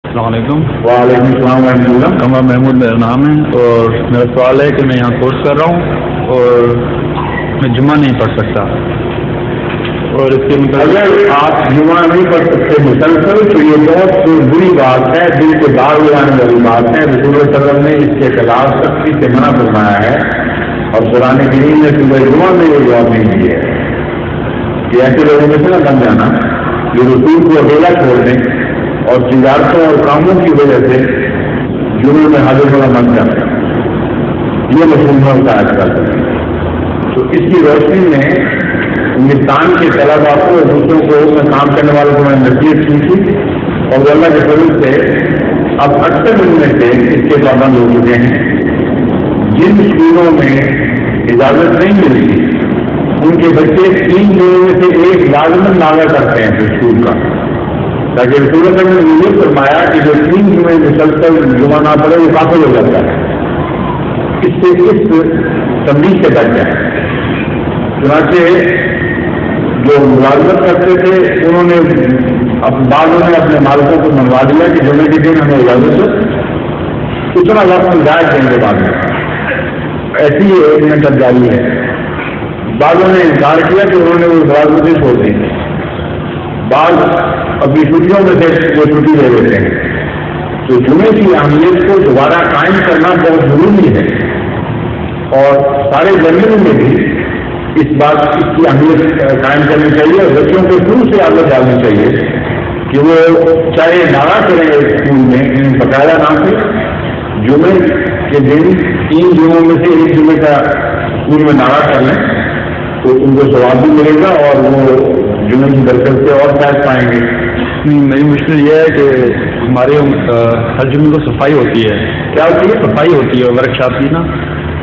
السلام علیکم۔ وعلیکم السلام ورحمۃ اللہ۔ قمر محمود میرا نام ہے اور میرا سوال ہے کہ میں یہاں کورس کر رہا ہوں اور میں جمعہ نہیں پڑھ سکتا، اور اس کے اگر آپ جمعہ نہیں پڑھ سکتے مسلسل تو یہ بہت بری بات ہے، دل کے داغ لانے والی بات ہے۔ رسول اللہ صلی اللہ علیہ وسلم نے اس کے خلاف سختی سے منع فرمایا ہے اور قرآن کریم نے صبح جمعہ میں یہ جواب نہیں دی ہے کہ ایسے لوگوں میں سے نہ بن جانا جو رسول کو اکیلا چھوڑ دیں اور تجارتوں اور کاموں کی وجہ سے جمعے میں حاضر ہونا بن جاتا ہے۔ یہ مشہور ہوتا ہے آج کل۔ تو اس کی روشنی میں ہندوستان کے طلبا کو اور دوسروں کو میں کام کرنے والوں کو میں نصیحت کی تھی، اور وہ اللہ کے فضل سے اب اکثر ان میں سے اس کے پابند ہو چکے ہیں۔ جن اسکولوں میں اجازت نہیں ملتی ان کے بچے 3 دنوں میں سے ایک لازمن لاگا کرتے ہیں اسکول کا، تاکہ رسول اللہ نے یہ فرمایا کہ جو 3 جمعے مسلسل جمعہ نہ پڑے وہ کافر ہو جاتا ہے، اس سے اس تبلیغ سے بچ جائے۔ چنانچہ جو ملازمت کرتے تھے انہوں نے بعضوں نے اپنے مالکوں کو منگوا دیا کہ جمعے کے دن ہمیں اجازت اتنا وقت ضائع کرنے کے بعد میں ایسی ایک منٹ جاری ہے۔ بعضوں نے انکار کیا کہ انہوں نے وہ ملازمتیں چھوڑ دی، بعض اپنی چھٹیوں میں سے وہ چھٹی لے لیتے ہیں۔ تو جمعے کی اہمیت کو دوبارہ قائم کرنا بہت ضروری ہے، اور سارے زمینوں میں بھی اس کی اہمیت قائم کرنی چاہیے، اور بچوں کو شروع سے عادت ڈالنی چاہیے کہ وہ چاہے نعرہ کریں اسکول میں باقاعدہ نام سے جمعے کے دن 3 جمعوں میں سے ایک جمعے کا اسکول میں نعرہ کر لیں تو ان کو ثواب بھی ملے گا اور وہ جمعے کی برکت سے اور فائد پائیں گے۔ میری مشکل یہ ہے کہ ہمارے ہر جمعے کو صفائی ہوتی ہے۔ کیا ہوتی ہے؟ صفائی ہوتی ہے ورک شاپ کی نا۔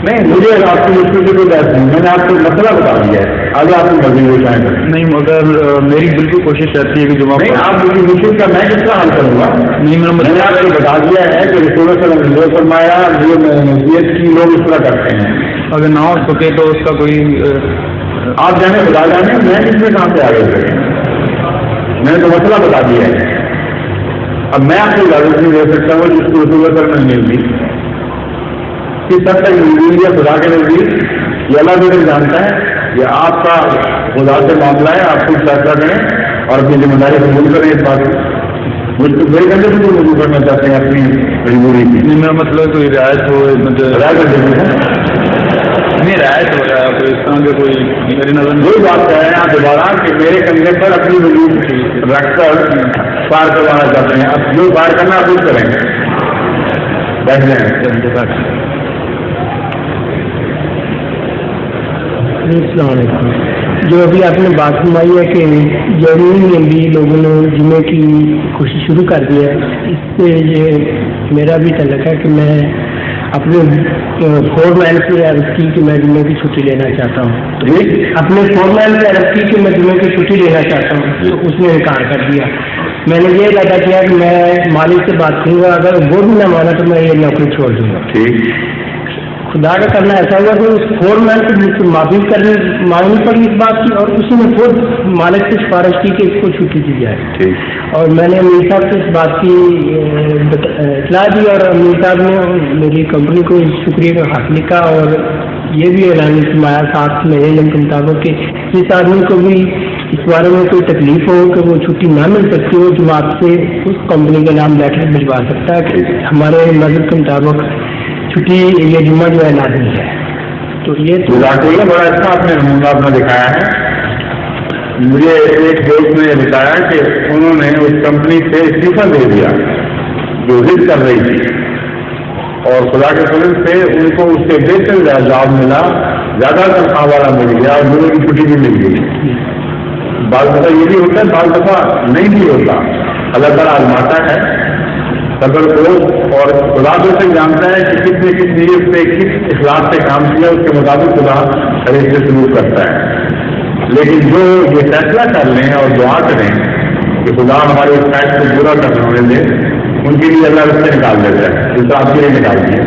نہیں، مجھے آپ کی مشکل سے کوئی بات نہیں، میں نے آپ کو مسئلہ بتا دیا ہے، آگے آپ کی مرضی ہو چاہیں گے۔ نہیں، مگر میری بالکل کوشش رہتی ہے کہ جمعہ نہیں، آپ کی مشکل کا میں کس طرح حل کروں گا؟ نہیں، میں نے آپ کو بتا دیا ہے کہ رسول اللہ صلی اللہ علیہ وسلم نے فرمایا یہ نصیحت کی لوگ اس طرح کرتے ہیں۔ اگر نہ ہو سکے تو اس کا کوئی آپ جانے بتا جانے میں اس میں کہاں سے آگے تھے، میں نے تو مسئلہ بتا دیا ہے۔ اب میں آپ کو اجازت نہیں دے سکتا ہوں جس کو رسول اللہ صلی اللہ علیہ وسلم نے مل دی، کس حد تک مل ہے خدا کے نزدیک یہ اللہ تعالیٰ جانتا ہے، یہ آپ کا خدا سے معاملہ ہے، آپ خود فیصلہ کریں اور اپنی ذمہ داری قبول کریں۔ اس بات مجھ کو میرے گھنٹے سے قبول کرنا چاہتے ہیں اپنی مجبوری کی۔ نہیں، میرا مطلب کوئی رعایت ہو، رعایت نہیں رعایت ہو رہا ہے کوئی اس طرح کے کوئی میری نظر میں وہی بات کر رہے ہیں آپ دوبارہ کہ میرے کندھے پر اپنی وجود رکھ کر پار کروانا چاہتے ہیں۔ اب جو پار کرنا آپ خود کریں، بیٹھ جائیں۔ السلام علیکم۔ جو ابھی آپ نے بات فرمائی ہے کہ جرمنی میں بھی لوگوں نے جمعے کی کوشش شروع کر دی ہے، اس سے یہ میرا بھی تعلق ہے کہ میں اپنے فور مین سے عرض کی کہ میں جمعے کی چھٹی لینا چاہتا ہوں، اپنے فور مین سے عرض کی کہ میں جمعے کی چھٹی لینا چاہتا ہوں، تو اس نے انکار کر دیا۔ میں نے یہ ارادہ کیا کہ میں مالک سے بات کروں گا، اگر وہ بھی نہ مانا تو میں یہ نوکری چھوڑ دوں گا۔ خدا کا کرنا ایسا ہوا کہ اس فور مین سے مجھ سے معافی مانگنی پڑی اس بات کی، اور اسی نے خود مالک سے سفارش کی کہ اس کو چھٹی دی جائے، اور میں نے امیر صاحب سے اس بات کی اطلاع دی، اور امیر صاحب نے میری کمپنی کو شکریہ کا خط لکھا اور یہ بھی اعلان فرمایا ساتھ میرے علم کے مطابق کہ جس آدمی کو بھی اس بارے میں کوئی تکلیف ہو کہ وہ چھٹی نہ مل سکتی ہو، جماعت سے اس کمپنی کے نام لیٹر بھجوا سکتا ہے کہ ہمارے مذہب کے مطابق چھٹی یہ جمعہ جو ہے لازمی ہے۔ تو یہ تو بڑا اچھا آپ نے نمونہ اپنا دکھایا ہے۔ مجھے ایک دوست نے بتایا کہ انہوں نے اس کمپنی سے استعفیٰ دے دیا جو ضد کر رہی تھی، اور خدا کے فضل سے ان کو اس سے بہتر جاب ملا، زیادہ تنخواہ والا مل گیا اور جمعے کی چھٹی بھی مل گئی۔ بعض دفعہ یہ بھی ہوتا ہے، بعض دفعہ نہیں بھی ہوتا، اللہ تعالیٰ آزماتا ہے صبر کو، اور خدا سے جانتا ہے کہ کس نے کس نیت سے کس اخلاق سے کام کیا، اس کے مطابق خدا ہر ایک سے سلوک کرتا ہے۔ لیکن جو یہ فیصلہ کر لیں اور دعا کریں کہ خدا ہمارے اس فیصلے کو پورا کرنے والے دے، ان کے لیے اللہ رستے نکال دیتا ہے، جس آپ کے لیے نکال دیا۔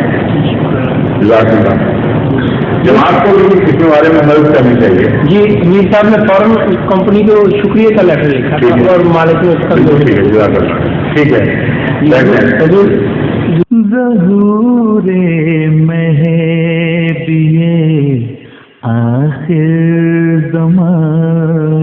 جماعت کو بھی اس بارے میں مدد کرنی چاہیے۔ جی امیر صاحب نے فوراً کمپنی کو شکریہ کا لیٹر لکھا تھا اور مالک نے اس کا ٹھیک ہے، ٹھیک ہے۔ ظہور مہدیے آخر زمان